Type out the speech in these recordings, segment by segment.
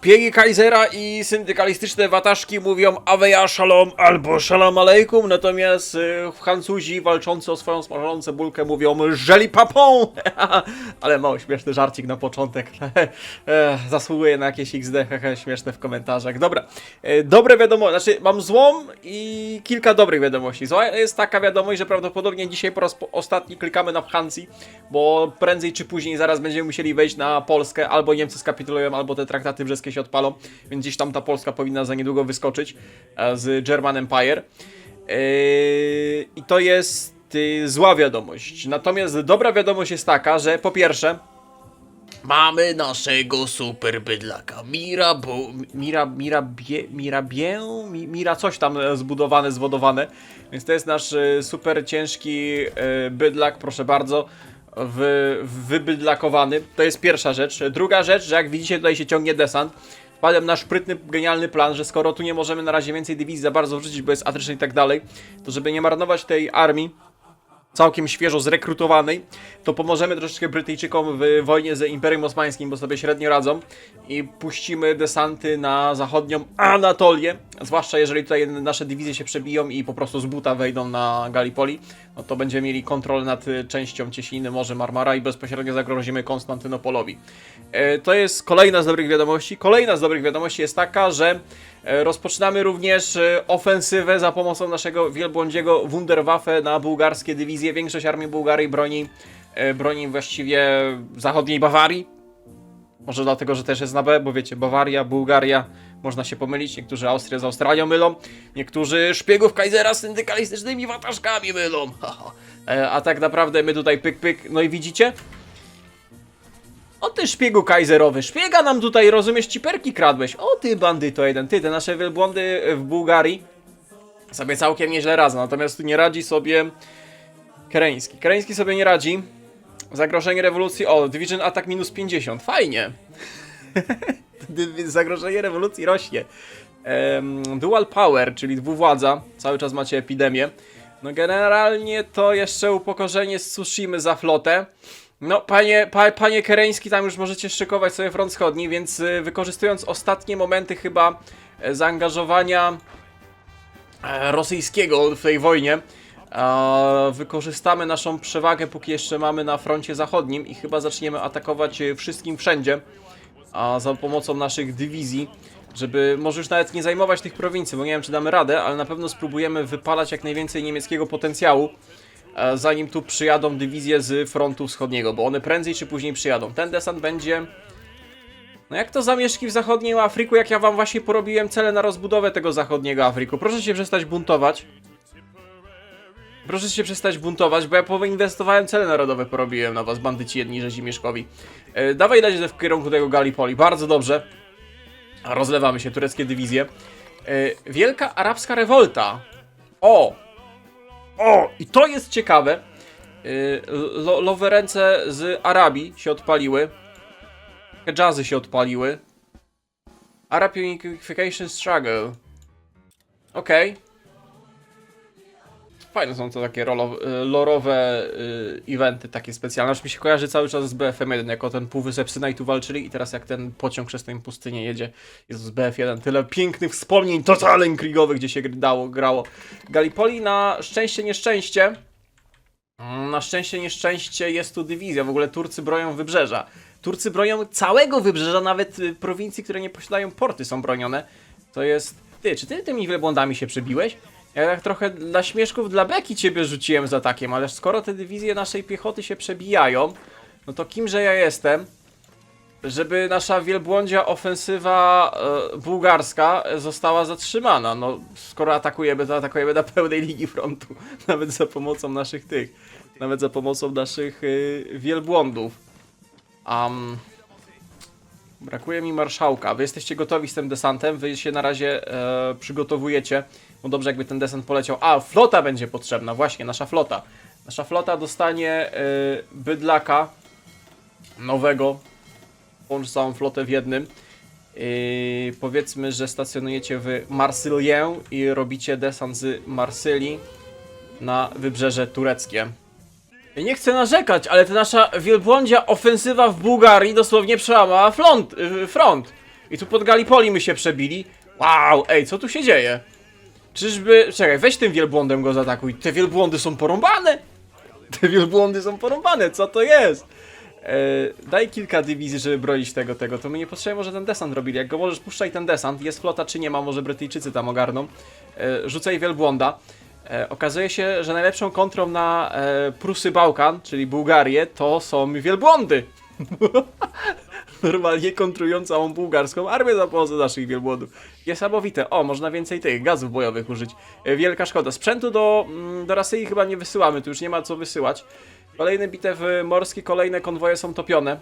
Szpiegi Kaisera i syndykalistyczne wataszki mówią Aweja Shalom albo Shalom Aleikum, natomiast Francuzi walczący o swoją smażoną cebulkę mówią Żeli papon! Ale mało śmieszny żarcik na początek. Zasługuje na jakieś XD, śmieszne w komentarzach. Dobra, dobre wiadomości, znaczy mam złą i kilka dobrych wiadomości. Zła jest taka wiadomość, że prawdopodobnie dzisiaj po raz ostatni klikamy na Francji, bo prędzej czy później zaraz będziemy musieli wejść na Polskę, albo Niemcy skapitulują, albo te traktaty brzeskie się odpalą, więc gdzieś tam ta Polska powinna za niedługo wyskoczyć z German Empire. I to jest zła wiadomość. Natomiast dobra wiadomość jest taka, że po pierwsze mamy naszego super bydlaka. Mira coś tam zbudowane, zwodowane. Więc to jest nasz super ciężki bydlak, proszę bardzo. Wybydlakowany. To jest pierwsza rzecz. Druga rzecz, że jak widzicie, tutaj się ciągnie desant. Wpadłem na szprytny, genialny plan, że skoro tu nie możemy na razie więcej dywizji za bardzo wrzucić, bo jest atryszyn i tak dalej, to żeby nie marnować tej armii całkiem świeżo zrekrutowanej, to pomożemy troszeczkę Brytyjczykom w wojnie z Imperium Osmańskim, bo sobie średnio radzą, i puścimy desanty na zachodnią Anatolię, zwłaszcza jeżeli tutaj nasze dywizje się przebiją i po prostu z buta wejdą na Gallipoli, no to będziemy mieli kontrolę nad częścią Cieśniny, Morza Marmara i bezpośrednio zagrozimy Konstantynopolowi. To jest kolejna z dobrych wiadomości. Kolejna z dobrych wiadomości jest taka, że rozpoczynamy również ofensywę za pomocą naszego wielbłądziego Wunderwaffe na bułgarskie dywizje. Większość armii Bułgarii broni właściwie zachodniej Bawarii. Może dlatego, że też jest na B, bo wiecie, Bawaria, Bułgaria, można się pomylić. Niektórzy Austrię z Australią mylą. Niektórzy szpiegów Kaisera z syndykalistycznymi wataszkami mylą. A tak naprawdę my tutaj pyk pyk. No i widzicie? O ty szpiegu kaiserowy, szpiega nam tutaj, rozumiesz, ciperki kradłeś. O ty bandyto jeden, ty, te nasze wielbłądy w Bułgarii sobie całkiem nieźle radzą, natomiast tu nie radzi sobie Kereński. Kereński sobie nie radzi. Zagrożenie rewolucji, o, Division Attack minus 50, fajnie. Zagrożenie rewolucji rośnie. Dual Power, czyli dwuwładza, cały czas macie epidemię. No generalnie to jeszcze upokorzenie z Tsushimy za flotę. No, panie Kereński, tam już możecie szykować sobie front wschodni, więc wykorzystując ostatnie momenty chyba zaangażowania rosyjskiego w tej wojnie, wykorzystamy naszą przewagę, póki jeszcze mamy na froncie zachodnim i chyba zaczniemy atakować wszystkim wszędzie za pomocą naszych dywizji, żeby może już nawet nie zajmować tych prowincji, bo nie wiem, czy damy radę, ale na pewno spróbujemy wypalać jak najwięcej niemieckiego potencjału, zanim tu przyjadą dywizje z frontu wschodniego, bo one prędzej czy później przyjadą. Ten desant będzie... No jak to zamieszki w zachodnim Afryku, jak ja wam właśnie porobiłem cele na rozbudowę tego zachodniego Afryku. Proszę się przestać buntować. Proszę się przestać buntować, bo ja poinwestowałem cele narodowe, porobiłem na was, bandyci jedni rzezimieszkowi. Dawaj leć w kierunku tego Gallipoli, bardzo dobrze. Rozlewamy się, tureckie dywizje. Wielka arabska rewolta. O, i to jest ciekawe. Lowe ręce z Arabii się odpaliły. Hedżazy się odpaliły. Arab Unification Struggle. Okej. Fajne są to takie lorowe eventy, takie specjalne. Aż mi się kojarzy cały czas z BFM1, jako ten półwysep Synaj tu walczyli i teraz jak ten pociąg przez tę pustynię jedzie, jest z BF1. Tyle pięknych wspomnień totalnie krigowych, gdzie się grało. Gallipoli na szczęście, nieszczęście. Na szczęście, nieszczęście jest tu dywizja. W ogóle Turcy bronią wybrzeża. Turcy bronią całego wybrzeża, nawet prowincji, które nie posiadają porty, są bronione. To jest... Ty, czy ty tymi wielbłądami się przebiłeś? Ja tak trochę dla śmieszków, dla beki ciebie rzuciłem z atakiem, ale skoro te dywizje naszej piechoty się przebijają, no to kimże ja jestem, żeby nasza wielbłądzia ofensywa bułgarska została zatrzymana? No, skoro atakujemy, to atakujemy na pełnej linii frontu, nawet za pomocą naszych nawet za pomocą naszych wielbłądów. Brakuje mi marszałka. Wy jesteście gotowi z tym desantem, wy się na razie przygotowujecie. No dobrze, jakby ten desant poleciał. Flota będzie potrzebna, właśnie, nasza flota. Nasza flota dostanie bydlaka nowego. Połącz całą flotę w jednym. Powiedzmy, że stacjonujecie w Marsylję i robicie desant z Marsylii na wybrzeże tureckie. Nie chcę narzekać, ale ta nasza wielbłądzia ofensywa w Bułgarii dosłownie przełamała front. I tu pod Gallipoli my się przebili. Wow, ej, co tu się dzieje? Czyżby... Czekaj, weź tym wielbłądem go zaatakuj. Te wielbłądy są porąbane! Te wielbłądy są porąbane, co to jest? Daj kilka dywizji, żeby bronić tego. To my nie potrzebujemy może ten desant robili. Jak go możesz, puszczaj ten desant. Jest flota czy nie ma, może Brytyjczycy tam ogarną. Rzucaj wielbłąda. Okazuje się, że najlepszą kontrą na Prusy Bałkan, czyli Bułgarię, to są wielbłądy. Normalnie kontrują całą bułgarską armię za pomocą naszych wielbłądów. Niesamowite. O, można więcej tych gazów bojowych użyć. Wielka szkoda. Sprzętu do Rosji chyba nie wysyłamy, tu już nie ma co wysyłać. Kolejne bitew morskie, kolejne konwoje są topione.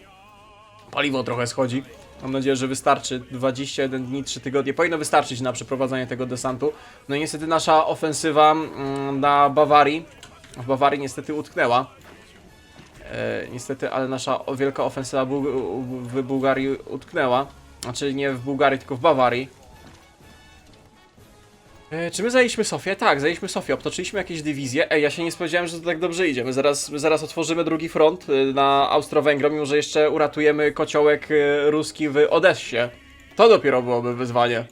Paliwo trochę schodzi. Mam nadzieję, że wystarczy. 21 dni, 3 tygodnie. Powinno wystarczyć na przeprowadzanie tego desantu. No i niestety nasza ofensywa na Bawarii. W Bawarii niestety utknęła. Niestety, ale nasza wielka ofensywa w Bułgarii utknęła. Znaczy nie w Bułgarii, tylko w Bawarii. Czy my zajęliśmy Sofię? Tak, zajęliśmy Sofię, obtoczyliśmy jakieś dywizje. Ej, ja się nie spodziewałem, że to tak dobrze idzie. My zaraz otworzymy drugi front na Austro-Węgrom, mimo że jeszcze uratujemy kociołek ruski w Odessie. To dopiero byłoby wyzwanie.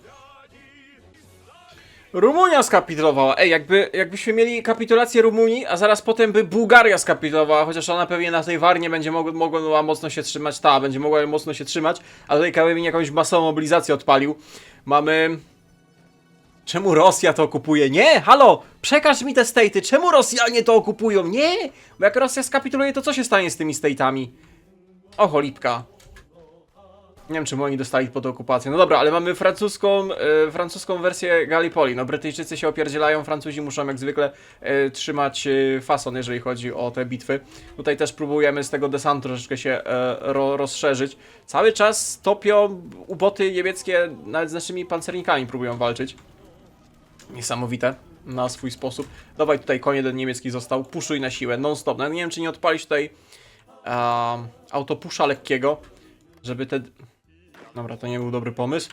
Rumunia skapitulowała. Ej, jakbyśmy mieli kapitulację Rumunii, a zaraz potem by Bułgaria skapitulowała, chociaż ona pewnie na tej Warnie będzie mogła mocno się trzymać. Będzie mogła mocno się trzymać, a tutaj Kamień jakąś masową mobilizację odpalił. Mamy... Czemu Rosja to okupuje? Nie! Halo! Przekaż mi te state'y! Czemu Rosjanie to okupują? Nie! Bo jak Rosja skapituluje, to co się stanie z tymi state'ami? O, cholipka. Nie wiem, czemu oni dostali pod okupację. No dobra, ale mamy francuską wersję Gallipoli. No, Brytyjczycy się opierdzielają, Francuzi muszą jak zwykle trzymać fason, jeżeli chodzi o te bitwy. Tutaj też próbujemy z tego desantu troszeczkę się rozszerzyć. Cały czas topią uboty niemieckie, nawet z naszymi pancernikami próbują walczyć. Niesamowite na swój sposób. Dawaj, tutaj koń jeden niemiecki został. Puszuj na siłę, non stop. No, nie wiem, czy nie odpalić tutaj autopusza lekkiego, żeby te... Dobra, to nie był dobry pomysł.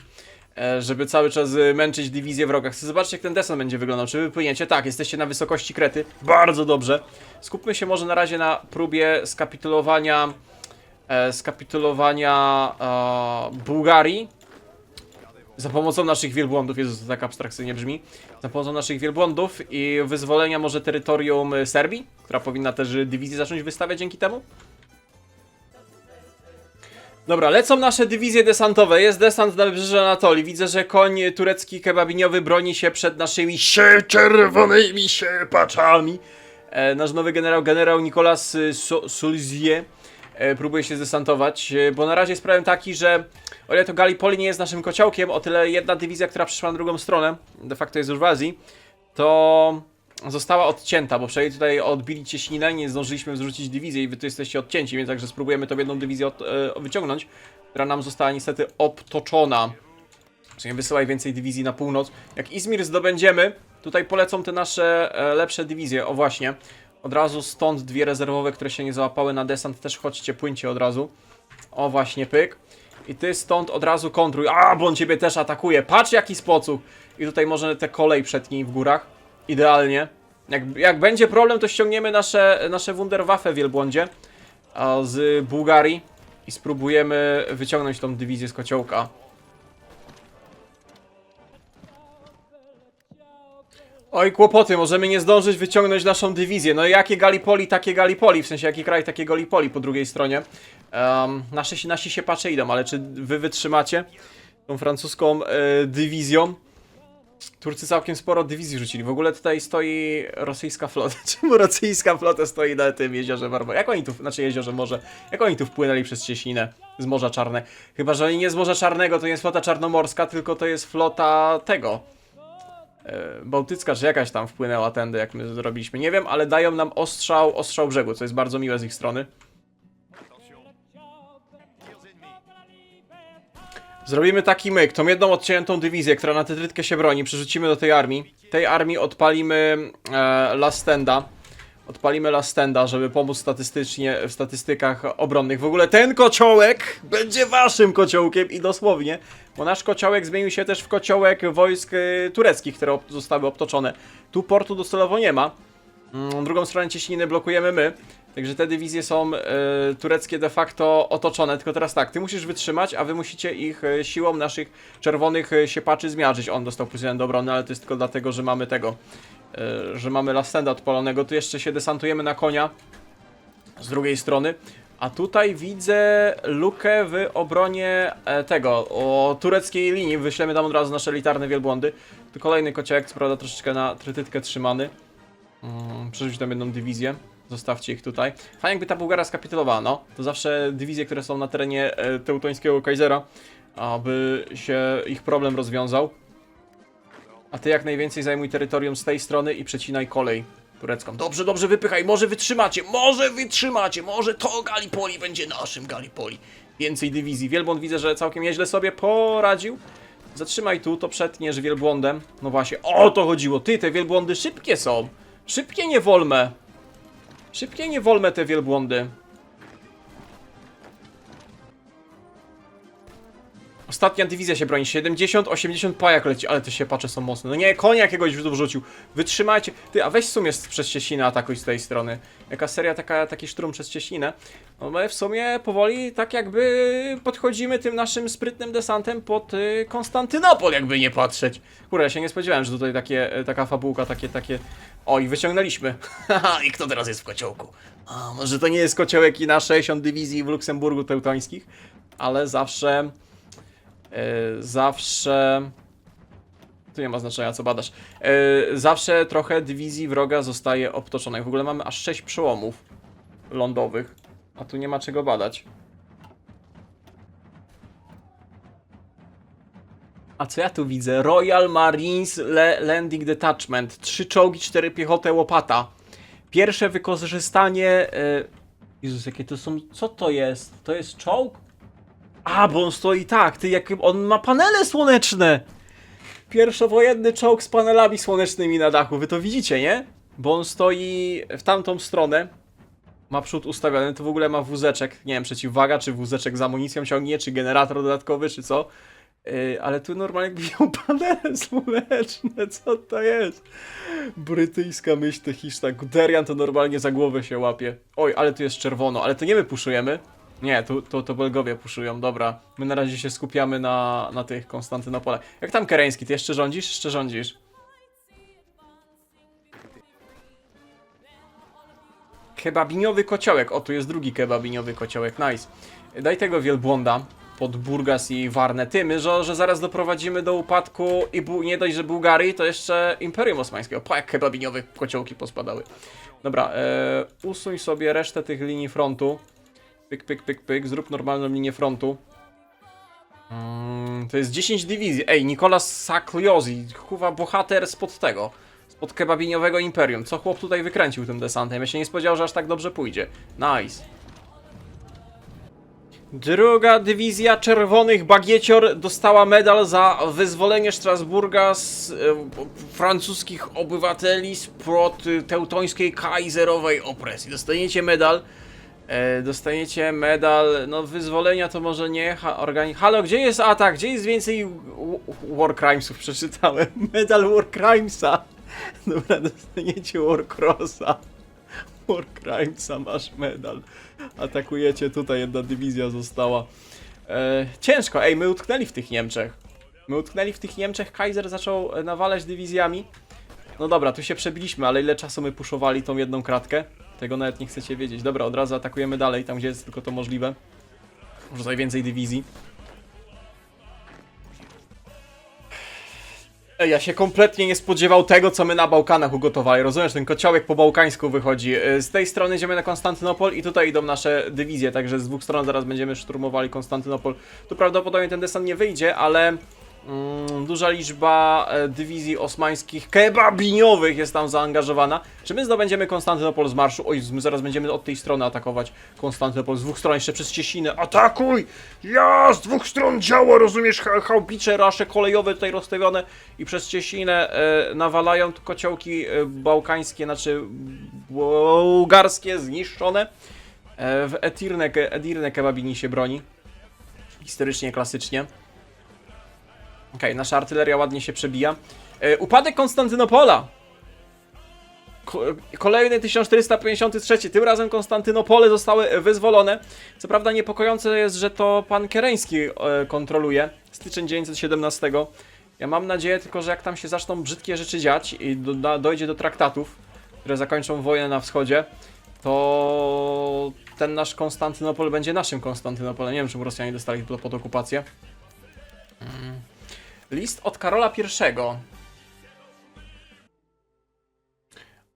Żeby cały czas męczyć dywizję wroga. Chcę zobaczyć, jak ten desant będzie wyglądał. Czy wy płyniecie? Tak, jesteście na wysokości Krety. Bardzo dobrze. Skupmy się może na razie na próbie skapitulowania Bułgarii. Za pomocą naszych wielbłądów, Jezus, to tak abstrakcyjnie brzmi. Za pomocą naszych wielbłądów i wyzwolenia może terytorium Serbii, która powinna też dywizję zacząć wystawiać dzięki temu. Dobra, lecą nasze dywizje desantowe. Jest desant na wybrzeże Anatolii. Widzę, że koń turecki kebabiniowy broni się przed naszymi czerwonymi sierpaczami. Nasz nowy generał Nicolas Sulzier próbuje się zdesantować, bo na razie jest problem taki, że o ile to Gallipoli nie jest naszym kociołkiem, o tyle jedna dywizja, która przeszła na drugą stronę, de facto jest już w Azji, to została odcięta, bo przynajmniej tutaj odbili Cieśninę, nie zdążyliśmy zrzucić dywizję i wy tu jesteście odcięci, więc także spróbujemy tą jedną dywizję wyciągnąć, która nam została niestety obtoczona. Czyli wysyłaj więcej dywizji na północ. Jak Izmir zdobędziemy, tutaj polecą te nasze lepsze dywizje, o właśnie. Od razu stąd dwie rezerwowe, które się nie załapały na desant, też chodźcie, płyńcie od razu. O właśnie, pyk. I ty stąd od razu kontruj. A, bo on ciebie też atakuje. Patrz, jaki sposób. I tutaj może te kolej przetnij w górach. Idealnie. Jak będzie problem, to ściągniemy nasze Wunderwaffe w wielbłądzie z Bułgarii i spróbujemy wyciągnąć tą dywizję z kociołka. Oj, kłopoty, możemy nie zdążyć wyciągnąć naszą dywizję. No jakie Gallipoli, takie Gallipoli, w sensie jaki kraj, takie Gallipoli po drugiej stronie. Nasi siepacze idą, ale czy wy wytrzymacie tą francuską dywizją? Turcy całkiem sporo dywizji rzucili. W ogóle tutaj stoi rosyjska flota. Czemu rosyjska flota stoi na tym jeziorze Barbarossa? Jak oni tu, znaczy jeziorze morze, jak oni tu wpłynęli przez Cieśninę z Morza Czarne? Chyba że oni nie z Morza Czarnego, to nie jest flota czarnomorska, tylko to jest flota tego. Bałtycka, czy jakaś tam wpłynęła tędy, jak my zrobiliśmy. Nie wiem, ale dają nam ostrzał brzegu, co jest bardzo miłe z ich strony. Zrobimy taki myk, tą jedną odciętą dywizję, która na tetrytkę się broni, przerzucimy do tej armii. Tej armii odpalimy Lastenda. Odpalimy Lastenda, żeby pomóc statystycznie w statystykach obronnych. W ogóle ten kociołek będzie waszym kociołkiem i dosłownie, bo nasz kociołek zmienił się też w kociołek wojsk tureckich, które zostały obtoczone. Tu portu docelowo nie ma. Drugą stronę Cieśniny blokujemy my. Także te dywizje są tureckie de facto otoczone, tylko teraz tak, ty musisz wytrzymać, a wy musicie ich siłą naszych czerwonych siepaczy zmiażdżyć. On dostał plus 1 do obrony, ale to jest tylko dlatego, że mamy tego, że mamy Lastenda odpalonego. Tu jeszcze się desantujemy na konia z drugiej strony. A tutaj widzę lukę w obronie tego, o tureckiej linii. Wyślemy tam od razu nasze elitarne wielbłądy. Tu kolejny kociołek, co prawda troszeczkę na trytytkę trzymany. Przerzuć tam jedną dywizję. Zostawcie ich tutaj. Fajnie jakby ta Bułgara skapitulowała, no. To zawsze dywizje, które są na terenie teutońskiego Kaisera, aby się ich problem rozwiązał. A ty jak najwięcej zajmuj terytorium z tej strony i przecinaj kolej turecką. Dobrze, dobrze, wypychaj, może wytrzymacie, może to Gallipoli będzie naszym Gallipoli. Więcej dywizji. Wielbłąd widzę, że całkiem nieźle sobie poradził. Zatrzymaj tu, to przetniesz wielbłądem. No właśnie, o to chodziło. Ty, te wielbłądy szybkie są. Szybkie nie wolme. Szybkie nie wolme te wielbłądy. Ostatnia dywizja się broni. 70, 80 pajak leci, ale te siepacze są mocne. No nie, konia jakiegoś wrzucił. Wytrzymajcie. Ty, a weź w sumie przez Cieśninę atakuj z tej strony. Jaka seria, taki szturm przez Cieśninę. No my w sumie powoli tak jakby podchodzimy tym naszym sprytnym desantem pod Konstantynopol, jakby nie patrzeć. Kurde, ja się nie spodziewałem, że tutaj taka fabułka, takie... O, i wyciągnęliśmy. Haha, i kto teraz jest w kociołku? A, może to nie jest kociołek i na 60 dywizji w Luksemburgu teutońskich, ale zawsze... Tu nie ma znaczenia, co badasz. Zawsze trochę dywizji wroga zostaje obtoczonych. W ogóle mamy aż 6 przełomów lądowych, a tu nie ma czego badać. A co ja tu widzę? Royal Marines Landing Detachment. 3 czołgi, 4 piechotę, łopata. Pierwsze wykorzystanie... Jezus, jakie to są... Co to jest? To jest czołg? A, bo on stoi tak, ty, jak on ma panele słoneczne! Pierwszowojenny czołg z panelami słonecznymi na dachu, wy to widzicie, nie? Bo on stoi w tamtą stronę, ma przód ustawiony, to w ogóle ma wózeczek, nie wiem, przeciwwaga, czy wózeczek z amunicją ciągnie, czy generator dodatkowy, czy co. Ale tu normalnie biją panele słoneczne, co to jest? Brytyjska myśl techniczna, Guderian to normalnie za głowę się łapie. Oj, ale tu jest czerwono, ale to nie my puszujemy. Nie, to Belgowie puszują, dobra. My na razie się skupiamy na tych Konstantynopole. Jak tam Kereński, ty jeszcze rządzisz? Jeszcze rządzisz. Kebabiniowy kociołek. O, tu jest drugi kebabiniowy kociołek, nice. Daj tego wielbłąda pod Burgas i Warnę. Ty, że zaraz doprowadzimy do upadku i nie dość, że Bułgarii, to jeszcze Imperium Osmańskiego. Pa, jak kebabiniowe kociołki pospadały. Dobra, usuń sobie resztę tych linii frontu. Pyk, pyk, pyk, pyk, zrób normalną linię frontu. To jest 10 dywizji. Ej, Nicolas Sakliosi, chyba bohater spod tego. Spod kebabiniowego imperium. Co chłop tutaj wykręcił tym desantem? Ja się nie spodziewał, że aż tak dobrze pójdzie. Nice. Druga dywizja czerwonych bagiecior dostała medal za wyzwolenie Strasburga z francuskich obywateli spod teutońskiej kaiserowej opresji. Dostaniecie medal, no wyzwolenia to może nie, Halo, gdzie jest atak? Gdzie jest więcej War Crimesów? Przeczytałem. Medal War Crimesa. Dobra, dostaniecie War Crossa. War Crimesa, masz medal. Atakujecie, tutaj jedna dywizja została. Ciężko, ej, my utknęli w tych Niemczech. Kaiser zaczął nawalać dywizjami. No dobra, tu się przebiliśmy, ale ile czasu my puszowali tą jedną kratkę? Tego nawet nie chcecie wiedzieć. Dobra, od razu atakujemy dalej, tam gdzie jest tylko to możliwe. Może tutaj więcej dywizji. Ej, ja się kompletnie nie spodziewał tego, co my na Bałkanach ugotowali. Rozumiesz, ten kociołek po bałkańsku wychodzi. Z tej strony idziemy na Konstantynopol i tutaj idą nasze dywizje, także z dwóch stron zaraz będziemy szturmowali Konstantynopol. Tu prawdopodobnie ten desant nie wyjdzie, ale... duża liczba dywizji osmańskich kebabiniowych jest tam zaangażowana. Czy my zdobędziemy Konstantynopol z marszu? Oj, my zaraz będziemy od tej strony atakować Konstantynopol. Z dwóch stron, jeszcze przez Cieśninę. Atakuj! Ja! Z dwóch stron działa, rozumiesz? Chałbicze, rasze kolejowe tutaj rozstawione i przez Cieśninę nawalają tu kociołki bałkańskie, znaczy bułgarskie, zniszczone. W Edirne kebabini się broni. Historycznie, klasycznie. Okej, nasza artyleria ładnie się przebija. Upadek Konstantynopola! Kolejny 1453, tym razem Konstantynopole zostały wyzwolone. Co prawda niepokojące jest, że to pan Kereński kontroluje, styczeń 917. Ja mam nadzieję tylko, że jak tam się zaczną brzydkie rzeczy dziać i dojdzie do traktatów, które zakończą wojnę na wschodzie, to ten nasz Konstantynopol będzie naszym Konstantynopolem. Nie wiem, czemu Rosjanie dostali to pod okupację. List od Karola I.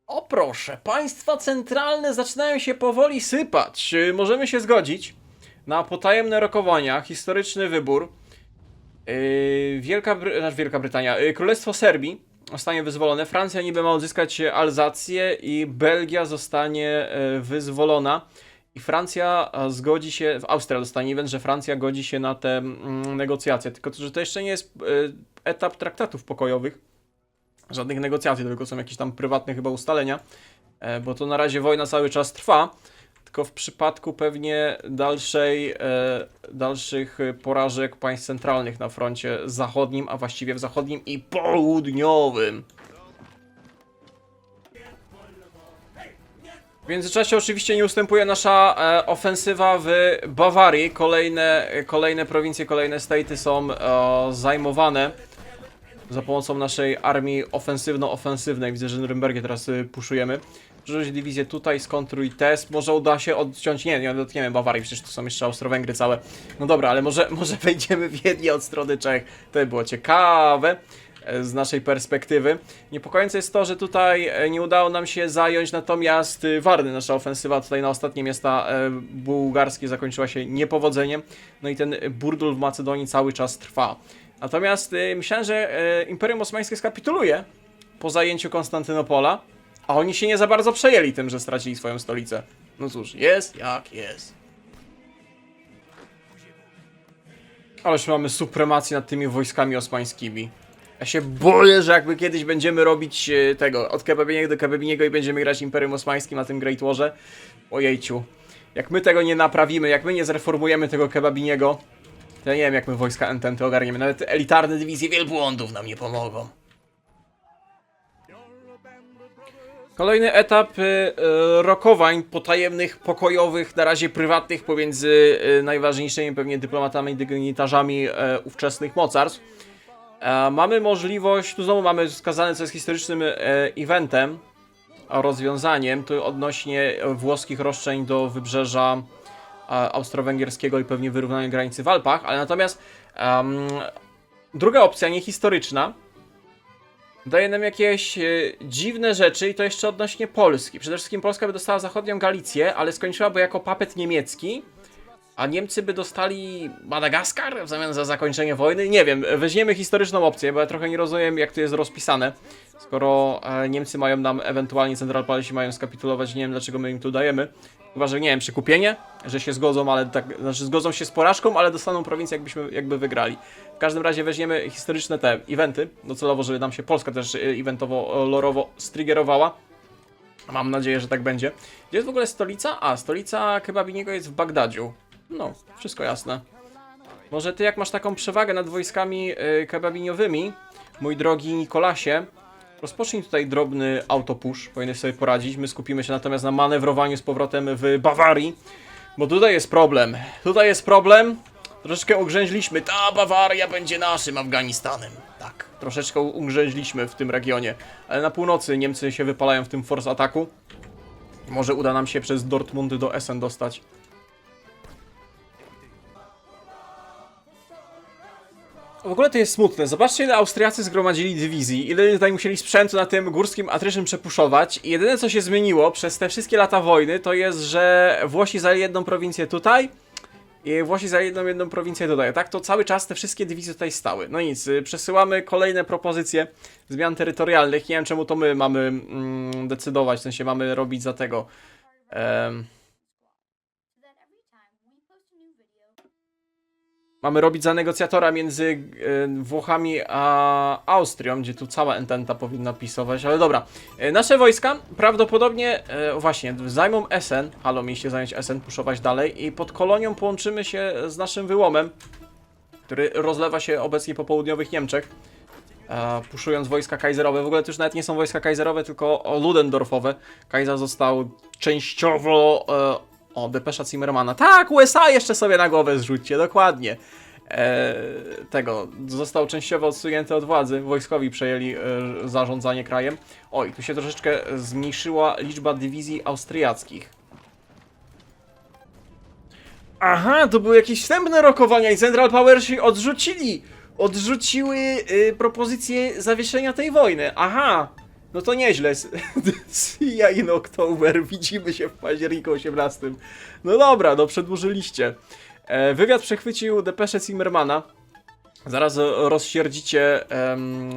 O proszę, państwa centralne zaczynają się powoli sypać. Możemy się zgodzić na potajemne rokowania, historyczny wybór. Wielka Brytania, Królestwo Serbii zostanie wyzwolone, Francja niby ma odzyskać Alzację i Belgia zostanie wyzwolona. I Francja zgodzi się, Austria dostanie event, że Francja godzi się na te negocjacje. Tylko, że to jeszcze nie jest etap traktatów pokojowych. Żadnych negocjacji, tylko są jakieś tam prywatne chyba ustalenia. Bo to na razie wojna cały czas trwa. Tylko w przypadku pewnie dalszych porażek państw centralnych na froncie zachodnim, a właściwie w zachodnim i południowym. W międzyczasie oczywiście nie ustępuje nasza ofensywa w Bawarii. Kolejne prowincje, kolejne staty są zajmowane za pomocą naszej armii ofensywno-ofensywnej. Widzę, że Norymbergie teraz puszujemy. Przerzuć dywizję tutaj, skontruj test. Może uda się odciąć... Nie dotkniemy Bawarii, przecież tu są jeszcze Austro-Węgry całe. No dobra, ale może wejdziemy w Wiednię od strony Czech. To by było ciekawe z naszej perspektywy. Niepokojące jest to, że tutaj nie udało nam się zająć natomiast Warny. Nasza ofensywa tutaj na ostatnie miasta bułgarskie zakończyła się niepowodzeniem. No i ten burdel w Macedonii cały czas trwa. Natomiast myślałem, że Imperium Osmańskie skapituluje po zajęciu Konstantynopola, a oni się nie za bardzo przejęli tym, że stracili swoją stolicę. No cóż, jest jak jest. Ależ mamy supremację nad tymi wojskami osmańskimi. Ja się boję, że jakby kiedyś będziemy robić tego, od Kebabiniego do Kebabiniego i będziemy grać Imperium Osmańskim na tym Great Warze. Ojejciu. Jak my tego nie naprawimy, jak my nie zreformujemy tego Kebabiniego, to ja nie wiem, jak my wojska Ententy ogarniemy. Nawet elitarne dywizje wielbłądów nam nie pomogą. Kolejny etap rokowań potajemnych, pokojowych, na razie prywatnych pomiędzy najważniejszymi pewnie dyplomatami i dygnitarzami ówczesnych mocarstw. Mamy możliwość, tu znowu mamy wskazane, co jest historycznym eventem, rozwiązaniem, to odnośnie włoskich roszczeń do wybrzeża austro-węgierskiego i pewnie wyrównania granicy w Alpach, ale natomiast druga opcja, niehistoryczna, daje nam jakieś dziwne rzeczy i to jeszcze odnośnie Polski. Przede wszystkim Polska by dostała zachodnią Galicję, ale skończyłaby jako papet niemiecki, a Niemcy by dostali Madagaskar w zamian za zakończenie wojny. Nie wiem, weźmiemy historyczną opcję, bo ja trochę nie rozumiem, jak to jest rozpisane. Skoro Niemcy mają nam, ewentualnie Centralpalsi mają skapitulować, nie wiem dlaczego my im tu dajemy. Chyba, że nie wiem, przekupienie, że się zgodzą, ale tak, znaczy zgodzą się z porażką, ale dostaną prowincję jakby wygrali. W każdym razie weźmiemy historyczne te eventy, docelowo, żeby nam się Polska też eventowo, lorowo striggerowała. Mam nadzieję, że tak będzie. Gdzie jest w ogóle stolica? A, stolica Kebabiniego jest w Bagdadziu. No, wszystko jasne. Może ty jak masz taką przewagę nad wojskami kebabiniowymi, mój drogi Nikolasie, rozpocznij tutaj drobny autopush, powinieneś sobie poradzić. My skupimy się natomiast na manewrowaniu z powrotem w Bawarii, bo tutaj jest problem. Tutaj jest problem. Troszeczkę ugrzęźliśmy. Ta Bawaria będzie naszym Afganistanem. Tak, troszeczkę ugrzęźliśmy w tym regionie. Ale na północy Niemcy się wypalają w tym force ataku. Może uda nam się przez Dortmund do Essen dostać. W ogóle to jest smutne. Zobaczcie, ile Austriacy zgromadzili dywizji, ile tutaj musieli sprzętu na tym górskim Atrycznym przepuszować. I jedyne, co się zmieniło przez te wszystkie lata wojny, to jest, że Włosi zajęli jedną prowincję tutaj i Włosi zajęli jedną prowincję tutaj. Tak, to cały czas te wszystkie dywizje tutaj stały. No nic, przesyłamy kolejne propozycje zmian terytorialnych. Nie wiem, czemu to my mamy decydować, w sensie mamy robić za tego. Mamy robić za negocjatora między Włochami a Austrią, gdzie tu cała Ententa powinna pisować, ale dobra. Nasze wojska prawdopodobnie, właśnie, zajmą Essen, halo, mieliście zająć Essen, puszować dalej i pod Kolonią połączymy się z naszym wyłomem, który rozlewa się obecnie po południowych Niemczech. puszując wojska kaiserowe. W ogóle to już nawet nie są wojska kaiserowe, tylko Ludendorfowe. Kaiser został częściowo... depesza Zimmermana. Tak, USA jeszcze sobie na głowę zrzućcie, dokładnie. Został częściowo odsunięty od władzy. Wojskowi przejęli zarządzanie krajem. Oj, tu się troszeczkę zmniejszyła liczba dywizji austriackich. Aha, to były jakieś wstępne rokowania i Central Powersi odrzuciły propozycję zawieszenia tej wojny. Aha, no to nieźle. See ya in October, widzimy się w październiku 18. No dobra, no przedłużyliście. Wywiad przechwycił depeszę Zimmermana. Zaraz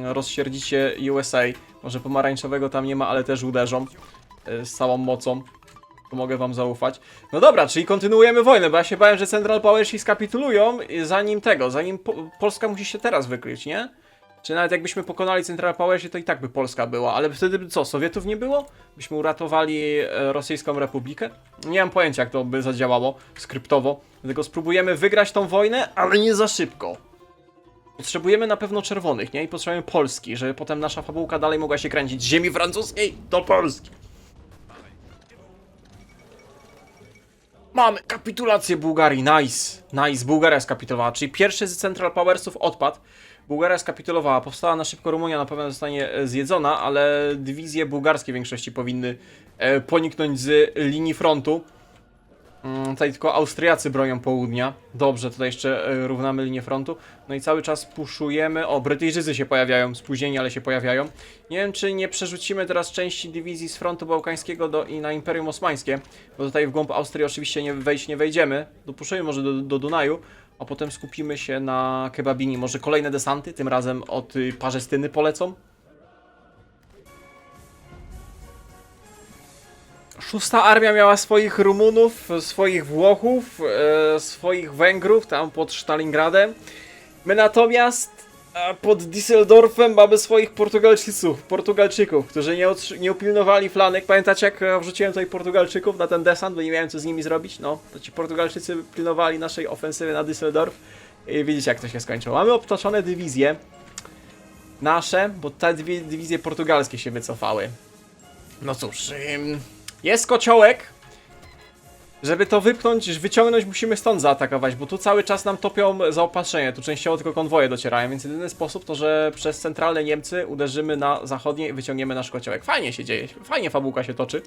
rozsierdzicie USA. Może pomarańczowego tam nie ma, ale też uderzą z całą mocą. To mogę wam zaufać. No dobra, czyli kontynuujemy wojnę, bo ja się bałem, że Central Powersi skapitulują, zanim Polska musi się teraz wykryć, nie? Czy nawet jakbyśmy pokonali Central Powersi, to i tak by Polska była, ale wtedy co, Sowietów nie było? Byśmy uratowali Rosyjską Republikę? Nie mam pojęcia, jak to by zadziałało skryptowo, dlatego spróbujemy wygrać tą wojnę, ale nie za szybko. Potrzebujemy na pewno czerwonych, nie? I potrzebujemy Polski, żeby potem nasza fabułka dalej mogła się kręcić z ziemi francuskiej do Polski. Mamy kapitulację Bułgarii, nice, nice, Bułgaria skapitulowała, czyli pierwszy z Central Powersów odpadł. Bułgaria skapitulowała, powstała na szybko Rumunia, na pewno zostanie zjedzona, ale dywizje bułgarskie w większości powinny poniknąć z linii frontu. Tutaj tylko Austriacy bronią południa. Dobrze, tutaj jeszcze równamy linię frontu. No i cały czas puszujemy. O, Brytyjczycy się pojawiają, spóźnieni, ale się pojawiają. Nie wiem, czy nie przerzucimy teraz części dywizji z frontu bałkańskiego i na Imperium Osmańskie, bo tutaj w głąb Austrii oczywiście nie wejdziemy. Dopuszczujemy może do Dunaju, a potem skupimy się na Kebabini. Może kolejne desanty, tym razem od Parzestyny polecą. Szósta armia miała swoich Rumunów, swoich Włochów, swoich Węgrów tam pod Stalingradem. My natomiast pod Düsseldorfem mamy swoich Portugalczyków, którzy nie upilnowali flanek. Pamiętacie, jak wrzuciłem tutaj Portugalczyków na ten desant, bo nie miałem co z nimi zrobić? No, to ci Portugalczycy pilnowali naszej ofensywy na Düsseldorf i widzicie, jak to się skończyło. Mamy obtoczone dywizje nasze, bo te dwie dywizje portugalskie się wycofały. No cóż, jest kociołek. Żeby to wyciągnąć, musimy stąd zaatakować, bo tu cały czas nam topią zaopatrzenie, tu częściowo tylko konwoje docierają, więc jedyny sposób to, że przez centralne Niemcy uderzymy na zachodnie i wyciągniemy nasz kociołek. Fajnie się dzieje, fajnie fabułka się toczy.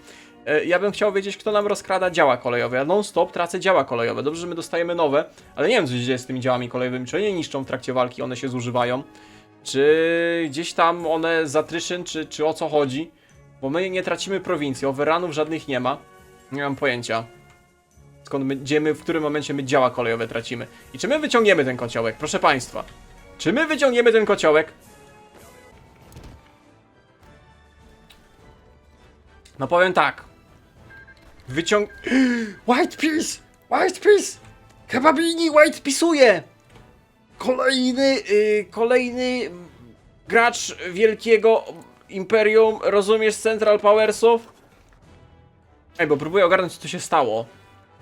Ja bym chciał wiedzieć, kto nam rozkrada działa kolejowe. Ja non-stop tracę działa kolejowe. Dobrze, że my dostajemy nowe, ale nie wiem, co się dzieje z tymi działami kolejowymi. Czy one niszczą w trakcie walki, one się zużywają, czy gdzieś tam one zatryszyn, czy o co chodzi. Bo my nie tracimy prowincji, overrunów żadnych nie ma. Nie mam pojęcia. W którym momencie my działa kolejowe tracimy. I czy my wyciągniemy ten kociołek? Proszę państwa. Czy my wyciągniemy ten kociołek? No powiem tak. White Peace! White Peace! Kebabini White Peace'uje! Kolejny gracz wielkiego Imperium, rozumiesz, Central Powersów? Ej, bo próbuję ogarnąć, co tu się stało.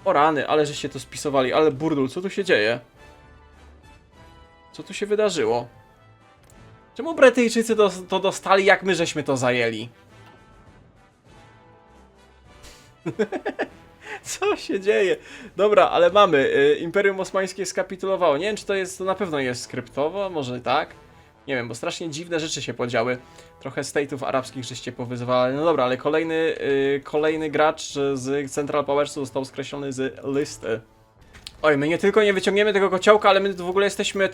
O rany, ale żeście to spisowali, ale burdul, co tu się dzieje? Co tu się wydarzyło? Czemu Brytyjczycy to dostali, jak my żeśmy to zajęli? Co się dzieje? Dobra, ale mamy. Imperium Osmańskie skapitulowało. Nie wiem, czy to na pewno jest skryptowo, może tak. Nie wiem, bo strasznie dziwne rzeczy się podziały. Trochę state'ów arabskich żeście powyzywali. No dobra, ale kolejny gracz z Central Powersu został skreślony z listy. Oj, my nie tylko nie wyciągniemy tego kociołka, ale my w ogóle jesteśmy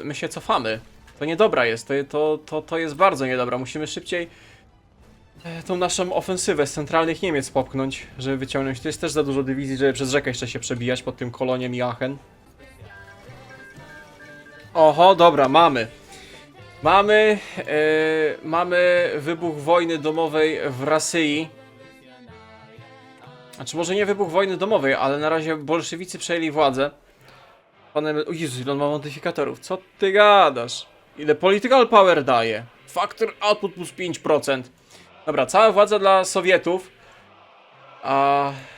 my się cofamy. To niedobra jest, to jest bardzo niedobra. Musimy szybciej tą naszą ofensywę z centralnych Niemiec popchnąć, żeby wyciągnąć. To jest też za dużo dywizji, żeby przez rzekę jeszcze się przebijać pod tym koloniem i Aachen. Oho, dobra, mamy wybuch wojny domowej w Rosji. Znaczy może nie wybuch wojny domowej, ale na razie bolszewicy przejęli władzę. O Jezu, ile on ma modyfikatorów. Co ty gadasz? Ile political power daje? Factor output plus 5%. Dobra, cała władza dla Sowietów.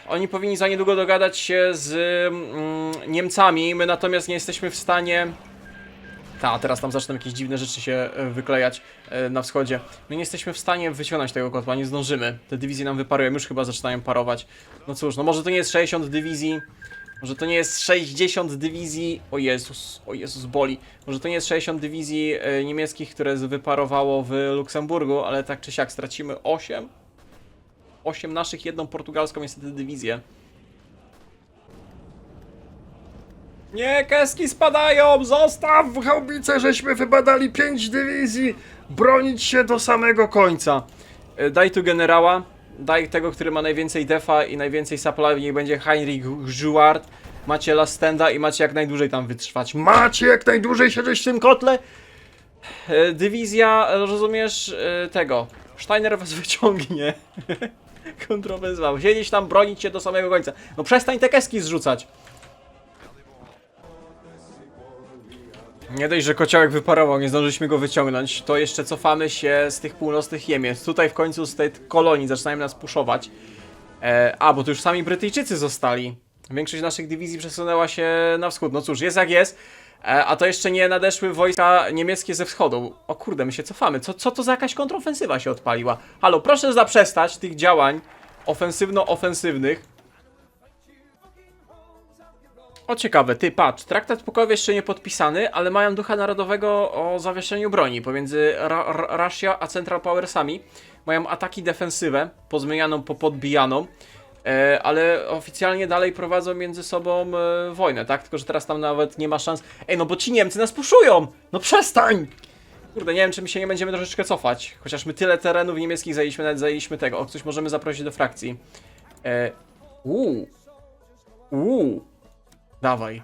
Oni powinni za niedługo dogadać się z Niemcami. My natomiast nie jesteśmy w stanie Ta, teraz tam zaczną jakieś dziwne rzeczy się wyklejać na wschodzie. My nie jesteśmy w stanie wyciągnąć tego kotła, nie zdążymy. Te dywizje nam wyparują, już chyba zaczynają parować. No cóż, no może to nie jest 60 dywizji. Może to nie jest 60 dywizji... O Jezus, boli. Może to nie jest 60 dywizji niemieckich, które wyparowało w Luksemburgu, ale tak czy siak stracimy 8. 8 naszych, jedną portugalską niestety dywizję. Nie, keski spadają! Zostaw haubice, żeśmy wybadali 5 dywizji! Bronić się do samego końca. Daj tu generała. Daj tego, który ma najwięcej defa i najwięcej supply, niech będzie Heinrich Jouard. Macie Lastenda i macie jak najdłużej tam wytrwać. Macie jak najdłużej siedzieć w tym kotle! Dywizja, rozumiesz, tego. Steiner was wyciągnie. Kontrowersyjnie. Siedzieć tam, bronić się do samego końca. No przestań te keski zrzucać. Nie dość, że kociołek wyparował, nie zdążyliśmy go wyciągnąć, to jeszcze cofamy się z tych północnych Niemiec. Tutaj w końcu z tej kolonii zaczynają nas puszować. Bo tu już sami Brytyjczycy zostali. Większość naszych dywizji przesunęła się na wschód. No cóż, jest jak jest. A to jeszcze nie nadeszły wojska niemieckie ze wschodu. O kurde, my się cofamy. Co to za jakaś kontrofensywa się odpaliła? Halo, proszę zaprzestać tych działań ofensywno-ofensywnych. O ciekawe, ty patrz, traktat pokojowy jeszcze nie podpisany, ale mają ducha narodowego o zawieszeniu broni pomiędzy Russia a Central Powersami. Mają ataki defensywę, pozmienianą, popodbijaną, ale oficjalnie dalej prowadzą między sobą wojnę, tak? Tylko że teraz tam nawet nie ma szans. Ej, no bo ci Niemcy nas puszują! No przestań! Kurde, nie wiem, czy my się nie będziemy troszeczkę cofać. Chociaż my tyle terenów niemieckich zajęliśmy, nawet zajęliśmy tego. O, coś możemy zaprosić do frakcji. Dawaj.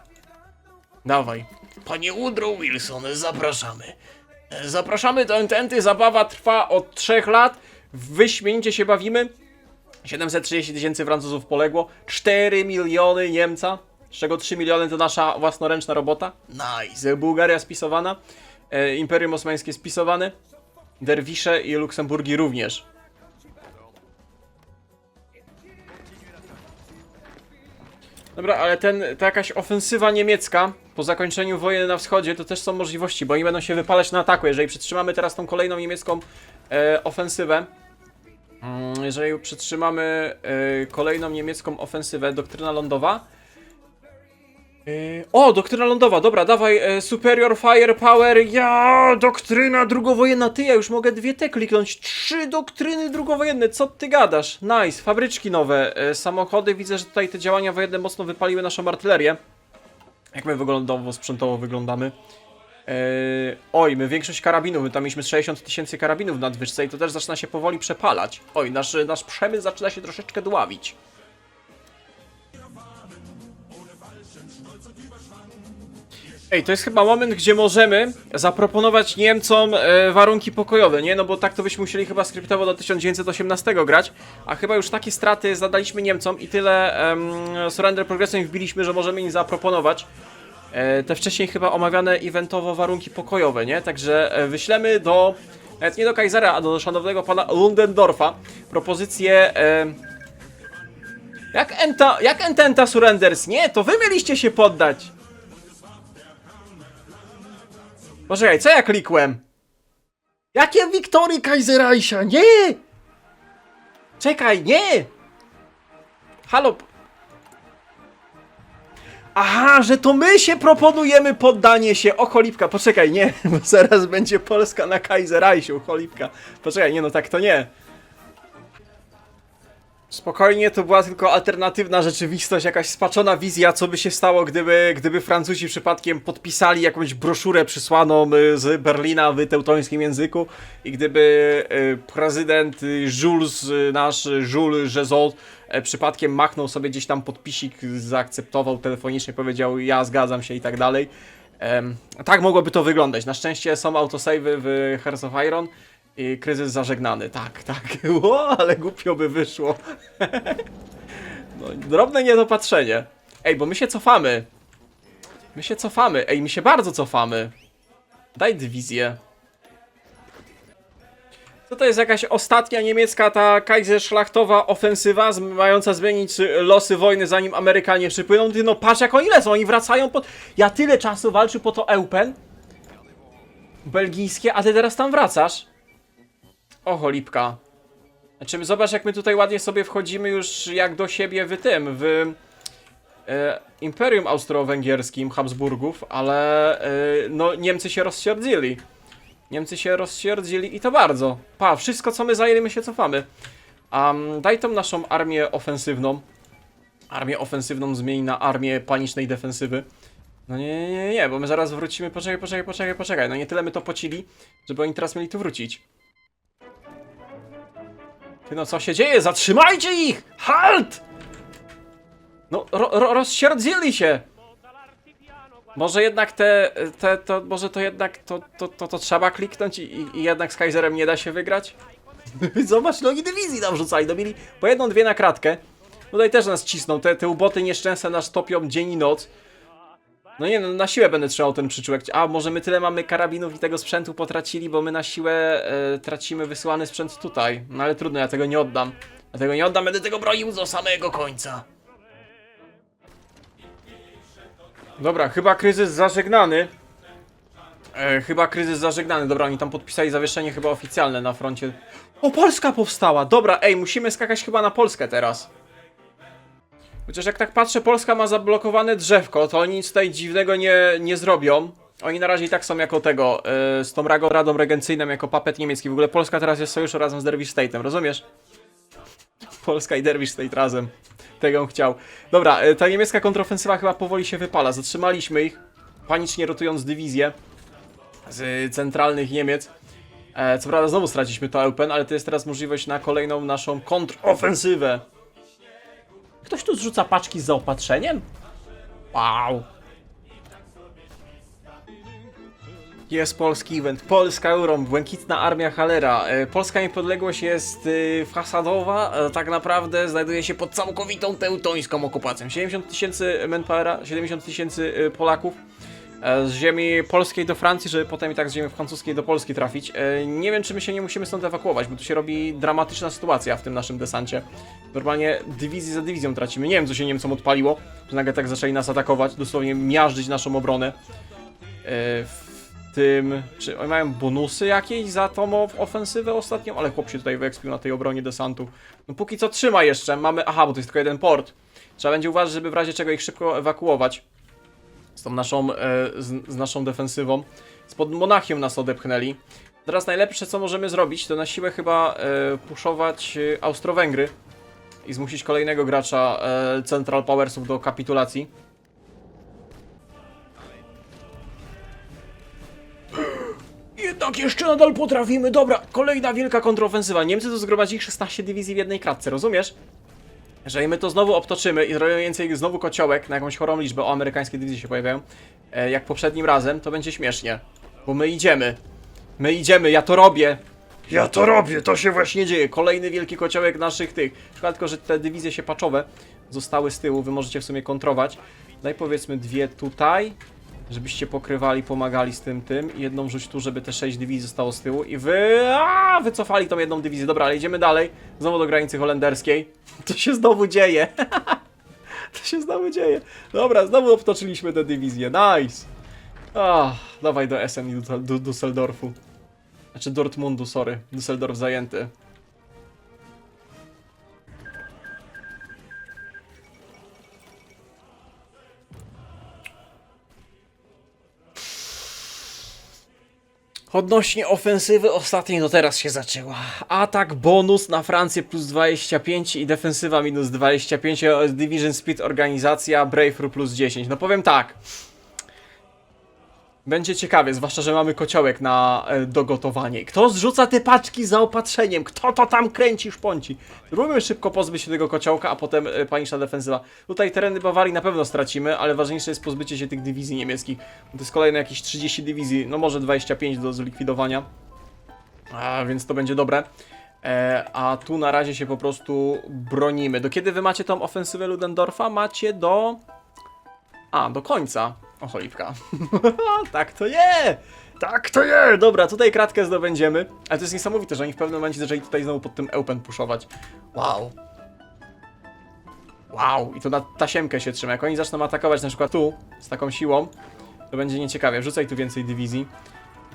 Dawaj. Panie Woodrow Wilson, zapraszamy. Zapraszamy do Ententy, zabawa trwa od 3 lat. Wyśmienicie się bawimy. 730 000 Francuzów poległo. 4 miliony Niemca. Z czego 3 miliony to nasza własnoręczna robota. Nice. Bułgaria spisowana. Imperium Osmańskie spisowane. Derwisze i Luksemburgi również. Dobra, ale ta jakaś ofensywa niemiecka po zakończeniu wojny na wschodzie to też są możliwości, bo oni będą się wypalać na ataku. Jeżeli przytrzymamy teraz tą kolejną niemiecką ofensywę, jeżeli przytrzymamy kolejną niemiecką ofensywę, doktryna lądowa. Doktryna lądowa, dobra, dawaj, superior firepower, doktryna drugowojenna, ja już mogę 2 te kliknąć, 3 doktryny drugowojenne, co ty gadasz? Nice, fabryczki nowe, samochody, widzę, że tutaj te działania wojenne mocno wypaliły naszą artylerię. Jak my wyglądowo, sprzętowo wyglądamy? My większość karabinów, my tam mieliśmy 60 000 karabinów w nadwyżce i to też zaczyna się powoli przepalać. Nasz przemysł zaczyna się troszeczkę dławić. Ej, to jest chyba moment, gdzie możemy zaproponować Niemcom warunki pokojowe, nie? No bo tak to byśmy musieli chyba skryptowo do 1918 grać, a chyba już takie straty zadaliśmy Niemcom i tyle surrender progressem wbiliśmy, że możemy im zaproponować te wcześniej chyba omawiane eventowo warunki pokojowe, nie? Także wyślemy nawet nie do Kaisera, a do szanownego pana Ludendorfa propozycję... Jak Ententa Surrenders? Nie, to wy mieliście się poddać! Poczekaj, co ja klikłem? Jakie Wiktorii Kaiserreicha? Nie! Czekaj, nie! Halo? Aha, że to my się proponujemy poddanie się. O, cholipka, poczekaj, nie, bo zaraz będzie Polska na Kaiserreichu, cholipka. Poczekaj, nie, no tak to nie. Spokojnie, to była tylko alternatywna rzeczywistość, jakaś spaczona wizja, co by się stało, gdyby Francuzi przypadkiem podpisali jakąś broszurę przysłaną z Berlina w teutońskim języku i gdyby prezydent Jules Jezot przypadkiem machnął sobie gdzieś tam podpisik, zaakceptował telefonicznie, powiedział ja zgadzam się i tak dalej. Tak mogłoby to wyglądać. Na szczęście są autosave'y w Hearts of Iron. I kryzys zażegnany, tak. Ale głupio by wyszło. No, drobne niedopatrzenie. Ej, bo my się cofamy. Ej, my się bardzo cofamy. Daj dywizję. Co to jest jakaś ostatnia niemiecka ta Kaiserschlachtowa ofensywa mająca zmienić losy wojny, zanim Amerykanie przypłyną? Ty no patrz jak oni lecą, oni wracają Ja tyle czasu walczył po to Eupen. belgijskie, a ty teraz tam wracasz? O cholipka. Znaczy, zobacz, jak my tutaj ładnie sobie wchodzimy już jak do siebie w Imperium Austro-Węgierskim Habsburgów, ale no Niemcy się rozsierdzili. Niemcy się rozsierdzili i to bardzo. Pa, wszystko co my zajęli, my się cofamy. Daj tą naszą armię ofensywną. Armię ofensywną zmieni na armię panicznej defensywy. No nie, bo my zaraz wrócimy. Poczekaj. No nie tyle my to pocili, żeby oni teraz mieli tu wrócić. Ty no co się dzieje? Zatrzymajcie ich! Halt! No rozsierdzili się! Może jednak to trzeba kliknąć i jednak z Kaiserem nie da się wygrać? Zobacz, no i dywizji nam rzucali, dobili po jedną, dwie na kratkę. Tutaj też nas cisną, te uboty nieszczęsne nas topią dzień i noc. No nie, no na siłę będę trzymał ten przyczółek. A może my tyle mamy karabinów i tego sprzętu potracili, bo my na siłę tracimy wysyłany sprzęt tutaj. No ale trudno, ja tego nie oddam. Ja tego nie oddam, będę tego bronił do samego końca. Dobra, chyba kryzys zażegnany. Dobra, oni tam podpisali zawieszenie chyba oficjalne na froncie. O, Polska powstała! Dobra, ej, musimy skakać chyba na Polskę teraz. Chociaż jak tak patrzę, Polska ma zablokowane drzewko, to oni nic tutaj dziwnego nie zrobią. Oni na razie i tak są jako tego, z tą Radą Regencyjną, jako papet niemiecki. W ogóle Polska teraz jest sojuszu razem z Derwish State'em, rozumiesz? Polska i Derwish State razem. Tego on chciał. Dobra, ta niemiecka kontrofensywa chyba powoli się wypala. Zatrzymaliśmy ich, panicznie rotując dywizję z centralnych Niemiec. Co prawda znowu straciliśmy to Eupen, ale to jest teraz możliwość na kolejną naszą kontrofensywę. Ktoś tu zrzuca paczki z zaopatrzeniem? Wow. Jest polski event. Polska Euro, błękitna armia Hallera. Polska niepodległość jest fasadowa, tak naprawdę znajduje się pod całkowitą teutońską okupacją. 70 000 manpowera, 70 000 Polaków. Z ziemi polskiej do Francji, żeby potem i tak z ziemi francuskiej do Polski trafić. Nie wiem, czy my się nie musimy stąd ewakuować, bo tu się robi dramatyczna sytuacja w tym naszym desancie. Normalnie dywizję za dywizją tracimy. Nie wiem, co się Niemcom odpaliło, że nagle tak zaczęli nas atakować, dosłownie miażdżyć naszą obronę. W tym... Czy oni mają bonusy jakieś za tą ofensywę ostatnią? Ale chłop się tutaj wyekspił na tej obronie desantu. No póki co trzyma jeszcze. Mamy... Aha, bo to jest tylko jeden port. Trzeba będzie uważać, żeby w razie czego ich szybko ewakuować. Z tą naszą, z naszą defensywą. Spod Monachium nas odepchnęli. Teraz najlepsze, co możemy zrobić, to na siłę chyba puszować Austro-Węgry i zmusić kolejnego gracza Central Powersów do kapitulacji. Jednak jeszcze nadal potrafimy. Dobra, kolejna wielka kontrofensywa. Niemcy to zgromadzili 16 dywizji w jednej kratce, rozumiesz? Jeżeli my to znowu obtoczymy i zrobimy więcej znowu kociołek na jakąś chorą liczbę, o amerykańskie dywizje się pojawiają, jak poprzednim razem, to będzie śmiesznie. Bo my idziemy. My idziemy, ja to robię. Ja to robię, to się właśnie dzieje. Kolejny wielki kociołek naszych tych. Szkoda tylko, że te dywizje się patchowe zostały z tyłu, wy możecie w sumie kontrować. Daj powiedzmy dwie tutaj, żebyście pokrywali, pomagali z tym i jedną rzuć tu, żeby te 6 dywizji zostało z tyłu i wycofali tą jedną dywizję. Dobra, ale idziemy dalej, znowu do granicy holenderskiej. To się znowu dzieje. To się znowu dzieje. Dobra, znowu obtoczyliśmy tę dywizję, nice. Dawaj do Essen i do Düsseldorfu. Znaczy Dortmundu, sorry. Düsseldorf zajęty. Odnośnie ofensywy ostatniej to teraz się zaczęła. Atak bonus na Francję plus 25 i defensywa minus 25, Division Speed organizacja, Breakthrough plus 10. No powiem tak. Będzie ciekawie, zwłaszcza, że mamy kociołek na dogotowanie. Kto zrzuca te paczki z zaopatrzeniem? Kto to tam kręci szponci? Spróbujmy szybko pozbyć się tego kociołka, a potem paniczna defensywa. Tutaj tereny Bawarii na pewno stracimy, ale ważniejsze jest pozbycie się tych dywizji niemieckich. To jest kolejne jakieś 30 dywizji, no może 25 do zlikwidowania. Więc to będzie dobre. A tu na razie się po prostu bronimy. Do kiedy wy macie tą ofensywę Ludendorfa? Macie do... do końca. O cholipka. Tak to je! Tak to je! Dobra, tutaj kratkę zdobędziemy. Ale to jest niesamowite, że oni w pewnym momencie zaczęli tutaj znowu pod tym Eupen puszować. Wow. Wow. I to na tasiemkę się trzyma. Jak oni zaczną atakować na przykład tu, z taką siłą, to będzie nieciekawie. Wrzucaj tu więcej dywizji.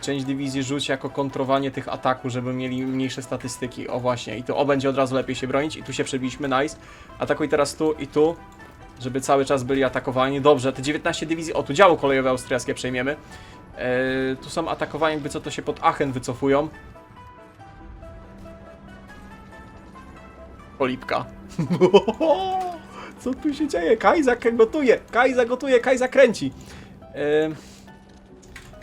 Część dywizji rzuć jako kontrowanie tych ataków, żeby mieli mniejsze statystyki. O właśnie, i tu będzie od razu lepiej się bronić. I tu się przebiliśmy, nice. Atakuj teraz tu i tu, żeby cały czas byli atakowani. Dobrze, te 19 dywizji, o tu działo kolejowe austriackie przejmiemy. Tu są atakowani, jakby co to się pod Aachen wycofują. Polipka. Co tu się dzieje? Kajzak gotuje, Kajzak gotuje, Kajzak kręci.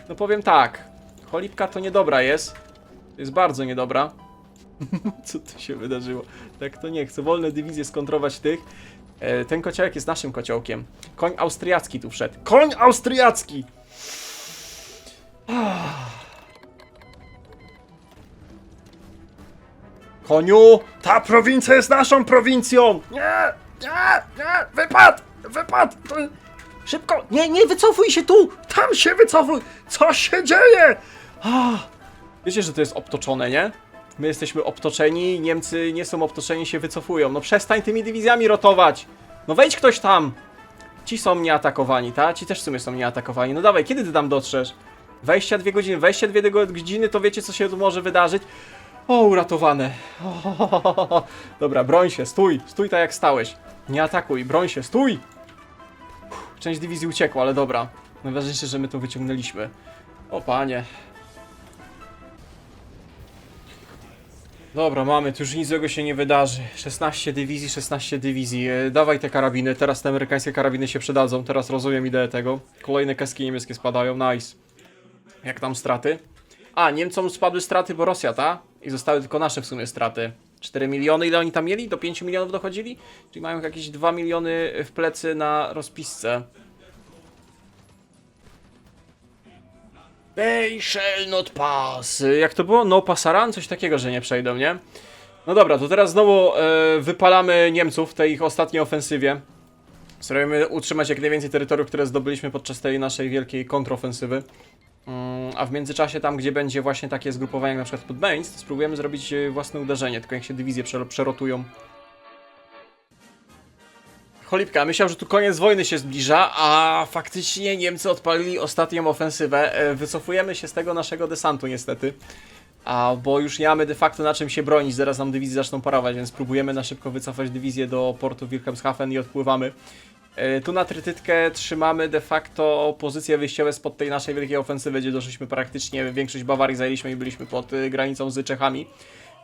No powiem tak, cholipka to niedobra jest. Jest bardzo niedobra. Co tu się wydarzyło? Tak to nie chcę. Wolne dywizje skontrować tych. Ten kociołek jest naszym kociołkiem. Koń austriacki tu wszedł. Koń austriacki! Koniu! Ta prowincja jest naszą prowincją! Nie! Nie! Nie! Wypad! Wypad! Szybko! Nie, nie wycofuj się tu! Tam się wycofuj! Co się dzieje? Wiecie, że to jest obtoczone, nie? My jesteśmy obtoczeni, Niemcy nie są obtoczeni, się wycofują. No przestań tymi dywizjami rotować! No wejdź ktoś tam! Ci są nieatakowani, ta? Ci też w sumie są nieatakowani. No dawaj, kiedy ty tam dotrzesz? 22 godziny, 22 godziny, to wiecie, co się tu może wydarzyć? O, uratowane. Dobra, broń się, stój, stój tak jak stałeś. Nie atakuj, broń się, stój! Część dywizji uciekła, ale dobra. Najważniejsze, że my to wyciągnęliśmy. O panie. Dobra, mamy, tu już nic złego się nie wydarzy. 16 dywizji, 16 dywizji. Dawaj te karabiny, teraz te amerykańskie karabiny się przydadzą. Teraz rozumiem ideę tego. Kolejne kaski niemieckie spadają, nice. Jak tam straty? A, Niemcom spadły straty, bo Rosja, ta? I zostały tylko nasze w sumie straty. 4 miliony, ile oni tam mieli? Do 5 milionów dochodzili? Czyli mają jakieś 2 miliony w plecy na rozpisce. They shall not pass. Jak to było? No passaran? Coś takiego, że nie przejdą, nie? No dobra, to teraz znowu wypalamy Niemców w tej ich ostatniej ofensywie. Spróbujemy utrzymać jak najwięcej terytoriów, które zdobyliśmy podczas tej naszej wielkiej kontrofensywy. A w międzyczasie tam, gdzie będzie właśnie takie zgrupowanie jak na przykład pod Mainz, to spróbujemy zrobić własne uderzenie, tylko jak się dywizje przerotują. Cholipka, myślał, że tu koniec wojny się zbliża, a faktycznie Niemcy odpalili ostatnią ofensywę. Wycofujemy się z tego naszego desantu niestety. Bo już nie mamy de facto na czym się bronić, zaraz nam dywizje zaczną parować, więc próbujemy na szybko wycofać dywizję do portu Wilhelmshaven i odpływamy. Tu na trytytkę trzymamy de facto pozycje wyjściowe spod tej naszej wielkiej ofensywy, gdzie doszliśmy praktycznie, większość Bawarii zajęliśmy i byliśmy pod granicą z Czechami.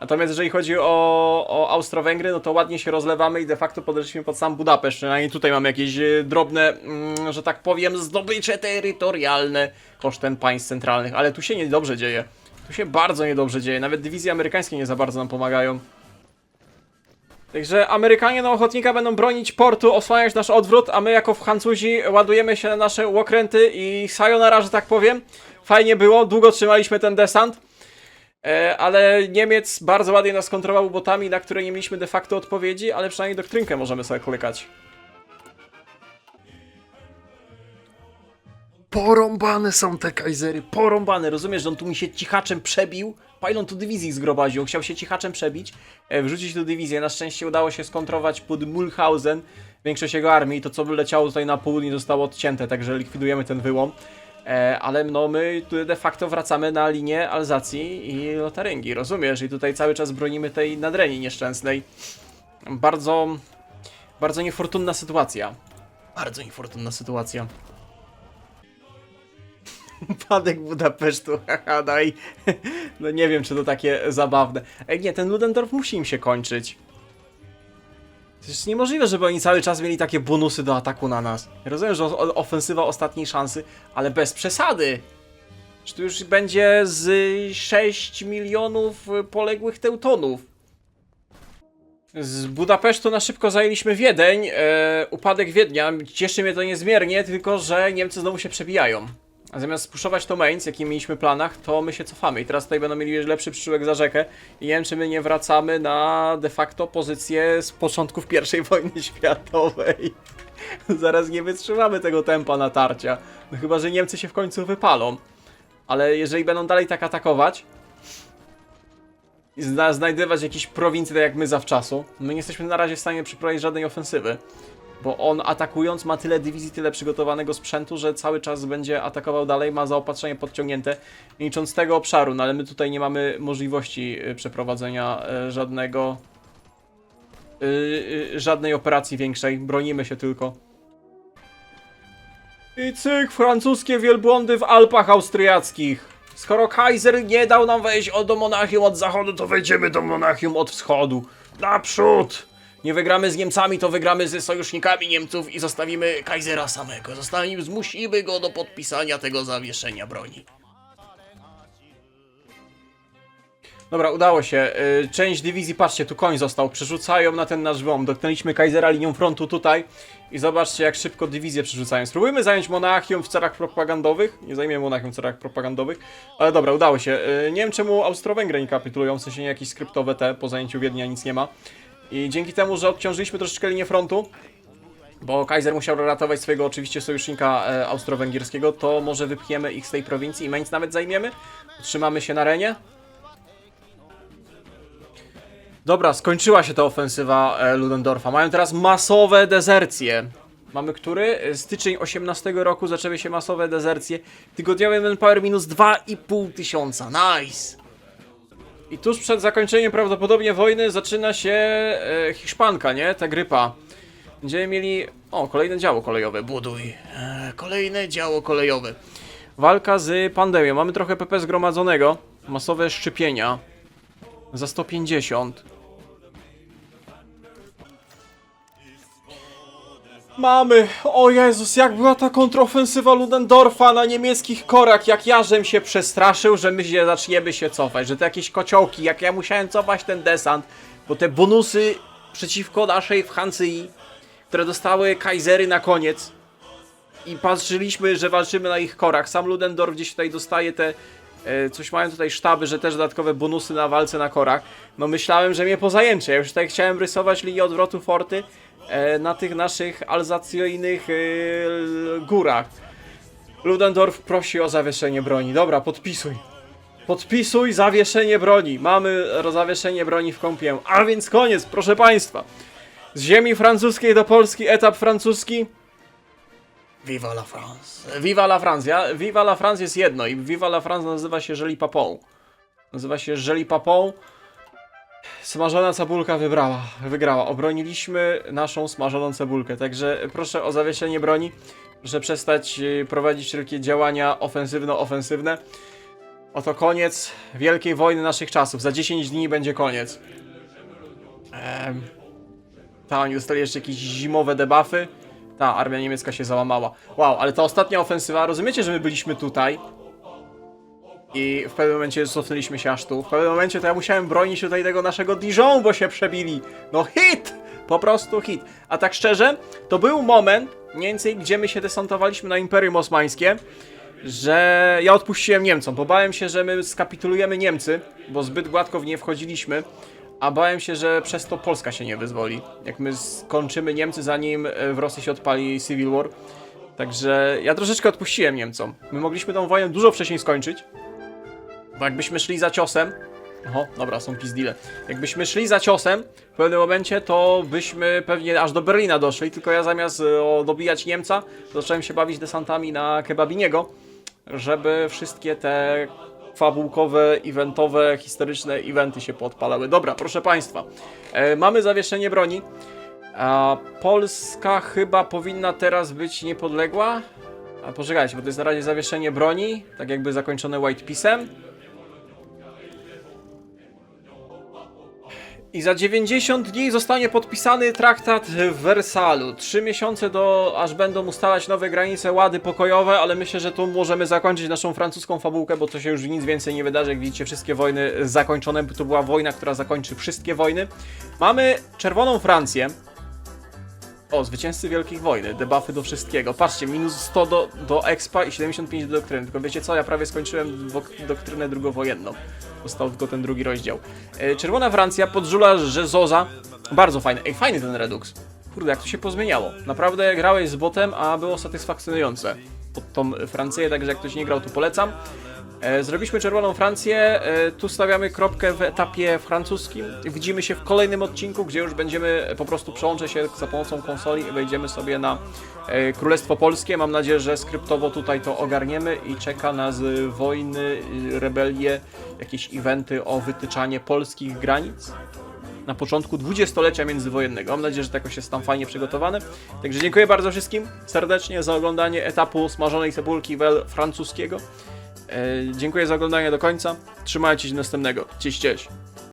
Natomiast jeżeli chodzi o Austro-Węgry, no to ładnie się rozlewamy i de facto podeszliśmy pod sam Budapeszt, przynajmniej tutaj mamy jakieś drobne, że tak powiem, zdobycze terytorialne kosztem państw centralnych, ale tu się niedobrze dzieje. Tu się bardzo niedobrze dzieje, nawet dywizje amerykańskie nie za bardzo nam pomagają. Także Amerykanie na ochotnika będą bronić portu, osłaniać nasz odwrót, a my jako Francuzi ładujemy się na nasze łokręty i sayonara, że tak powiem. Fajnie było, długo trzymaliśmy ten desant, ale Niemiec bardzo ładnie nas kontrolował botami, na które nie mieliśmy de facto odpowiedzi, ale przynajmniej doktrynkę możemy sobie klikać. Porąbane są te kajzery, porąbane. Rozumiesz, że on tu mi się cichaczem przebił? Pylon tu dywizji zgromadził, chciał się cichaczem przebić, wrzucić tu dywizję. Na szczęście udało się skontrować pod Mulhausen większość jego armii. To co by leciało tutaj na południe zostało odcięte, także likwidujemy ten wyłom. Ale no my tu de facto wracamy na linię Alzacji i Lotaryngii, rozumiesz? I tutaj cały czas bronimy tej nadrenii nieszczęsnej. Bardzo niefortunna sytuacja. Bardzo niefortunna sytuacja. Upadek Budapesztu, haha, daj. No nie wiem, czy to takie zabawne. Ej, nie, ten Ludendorff musi im się kończyć. To jest niemożliwe, żeby oni cały czas mieli takie bonusy do ataku na nas. Ja rozumiem, że ofensywa ostatniej szansy, ale bez przesady. Czy tu już będzie z 6 milionów poległych teutonów. Z Budapesztu na szybko zajęliśmy Wiedeń. Upadek Wiednia, cieszy mnie to niezmiernie, tylko że Niemcy znowu się przebijają. A zamiast spuszować to Mainz, jaki mieliśmy w planach, to my się cofamy. I teraz tutaj będą mieli lepszy przyczółek za rzekę. I nie wiem, czy my nie wracamy na de facto pozycję z początków I wojny światowej. Zaraz nie wytrzymamy tego tempa natarcia. No chyba, że Niemcy się w końcu wypalą. Ale jeżeli będą dalej tak atakować i znajdywać jakieś prowincje, tak jak my zawczasu, my nie jesteśmy na razie w stanie przeprowadzić żadnej ofensywy. Bo on atakując ma tyle dywizji, tyle przygotowanego sprzętu, że cały czas będzie atakował dalej, ma zaopatrzenie podciągnięte, nie licząc tego obszaru, no ale my tutaj nie mamy możliwości przeprowadzenia żadnej operacji większej, bronimy się tylko. I cyk, francuskie wielbłądy w Alpach Austriackich. Skoro Kaiser nie dał nam wejść do Monachium od zachodu, to wejdziemy do Monachium od wschodu. Naprzód! Nie wygramy z Niemcami, to wygramy ze sojusznikami Niemców i zostawimy Kaisera samego. Zmusimy go do podpisania tego zawieszenia broni. Dobra, udało się. Część dywizji, patrzcie, tu koń został. Przerzucają na ten nasz WOM. Dotknęliśmy Kaisera linią frontu tutaj. I zobaczcie, jak szybko dywizje przerzucają. Spróbujmy zająć Monachium w celach propagandowych. Nie zajmiemy Monachium w celach propagandowych. Ale dobra, udało się. Nie wiem, czemu Austro-Węgry nie kapitulują. W sensie nie jakieś skryptowe te. Po zajęciu Wiednia nic nie ma. I dzięki temu, że odciążyliśmy troszeczkę linię frontu, bo Kaiser musiał ratować swojego oczywiście sojusznika austro-węgierskiego, to może wypchniemy ich z tej prowincji i Mainz nawet zajmiemy. Utrzymamy się na Renie. Dobra, skończyła się ta ofensywa Ludendorffa. Mają teraz masowe dezercje. Mamy który? Styczeń 18 roku zaczęły się masowe dezercje. Tygodniowy manpower minus 2500. Nice! I tuż przed zakończeniem prawdopodobnie wojny zaczyna się Hiszpanka, nie? Ta grypa. Będziemy mieli... O, kolejne działo kolejowe. Buduj. Kolejne działo kolejowe. Walka z pandemią. Mamy trochę PP zgromadzonego. Masowe szczepienia. Za 150. Mamy! O Jezus, jak była ta kontrofensywa Ludendorffa na niemieckich korach, jak ja żem się przestraszył, że my zaczniemy się cofać, że to jakieś kociołki, jak ja musiałem cofać ten desant, bo te bonusy przeciwko naszej Francji, które dostały Kaisery na koniec i patrzyliśmy, że walczymy na ich korach. Sam Ludendorff gdzieś tutaj dostaje te... Coś mają tutaj sztaby, że też dodatkowe bonusy na walce na korach. No myślałem, że mnie pozajęczy. Ja już tutaj chciałem rysować linię odwrotu forty na tych naszych alzacyjnych górach. Ludendorff prosi o zawieszenie broni. Dobra, podpisuj. Podpisuj zawieszenie broni. Mamy zawieszenie broni w Compiègne. A więc koniec, proszę państwa. Z ziemi francuskiej do Polski etap francuski. Viva la France. Viva la France. Viva la France jest jedno i Viva la France nazywa się Joli Papon. Nazywa się Joli Papon. Smażona cebulka wygrała. Obroniliśmy naszą smażoną cebulkę. Także proszę o zawieszenie broni. Proszę przestać prowadzić wszelkie działania ofensywne. Oto koniec wielkiej wojny naszych czasów. Za 10 dni będzie koniec. Oni dostali jeszcze jakieś zimowe debuffy. Ta armia niemiecka się załamała. Wow, ale ta ostatnia ofensywa, rozumiecie, że my byliśmy tutaj i w pewnym momencie cofnęliśmy się aż tu. W pewnym momencie to ja musiałem bronić tutaj tego naszego Dijon, bo się przebili. No hit! Po prostu hit. A tak szczerze, to był moment, mniej więcej, gdzie my się desantowaliśmy na Imperium Osmańskie, że ja odpuściłem Niemcom, bo bałem się, że my skapitulujemy Niemcy, bo zbyt gładko w nie wchodziliśmy. A bałem się, że przez to Polska się nie wyzwoli. Jak my skończymy Niemcy, zanim w Rosji się odpali Civil War. Także ja troszeczkę odpuściłem Niemcom. My mogliśmy tą wojnę dużo wcześniej skończyć. Bo jakbyśmy szli za ciosem... Oho, dobra, są pizdile. Jakbyśmy szli za ciosem w pewnym momencie, to byśmy pewnie aż do Berlina doszli. Tylko ja zamiast dobijać Niemca, zacząłem się bawić desantami na Kebabiniego, żeby wszystkie te fabułkowe, eventowe, historyczne eventy się podpalały. Dobra, proszę państwa, mamy zawieszenie broni. Polska chyba powinna teraz być niepodległa. Poczekajcie, bo to jest na razie zawieszenie broni, tak jakby zakończone White Peace'em. I za 90 dni zostanie podpisany traktat w Wersalu. 3 miesiące aż będą ustalać nowe granice, łady pokojowe, ale myślę, że tu możemy zakończyć naszą francuską fabułkę, bo to się już nic więcej nie wydarzy. Jak widzicie, wszystkie wojny zakończone, to była wojna, która zakończy wszystkie wojny. Mamy czerwoną Francję. O, zwycięzcy Wielkich Wojny, debuffy do wszystkiego. Patrzcie, minus 100 do expa i 75 do doktryny. Tylko wiecie co, ja prawie skończyłem doktrynę drugowojenną. Został tylko ten drugi rozdział. Czerwona Francja, podżula Rzezoza. Bardzo fajny. Ej, fajny ten Redux. Kurde, jak to się pozmieniało. Naprawdę grałeś z botem, a było satysfakcjonujące pod tą Francję, także jak ktoś nie grał, to polecam. Zrobiliśmy czerwoną Francję, tu stawiamy kropkę w etapie francuskim. Widzimy się w kolejnym odcinku, gdzie już będziemy, po prostu przełączę się za pomocą konsoli i wejdziemy sobie na Królestwo Polskie. Mam nadzieję, że skryptowo tutaj to ogarniemy i czeka nas wojny, rebelie, jakieś eventy o wytyczanie polskich granic na początku dwudziestolecia międzywojennego. Mam nadzieję, że to jakoś jest tam fajnie przygotowane. Także dziękuję bardzo wszystkim serdecznie za oglądanie etapu smażonej cebulki wel francuskiego. Dziękuję za oglądanie do końca. Trzymajcie się następnego. Cześć, cześć.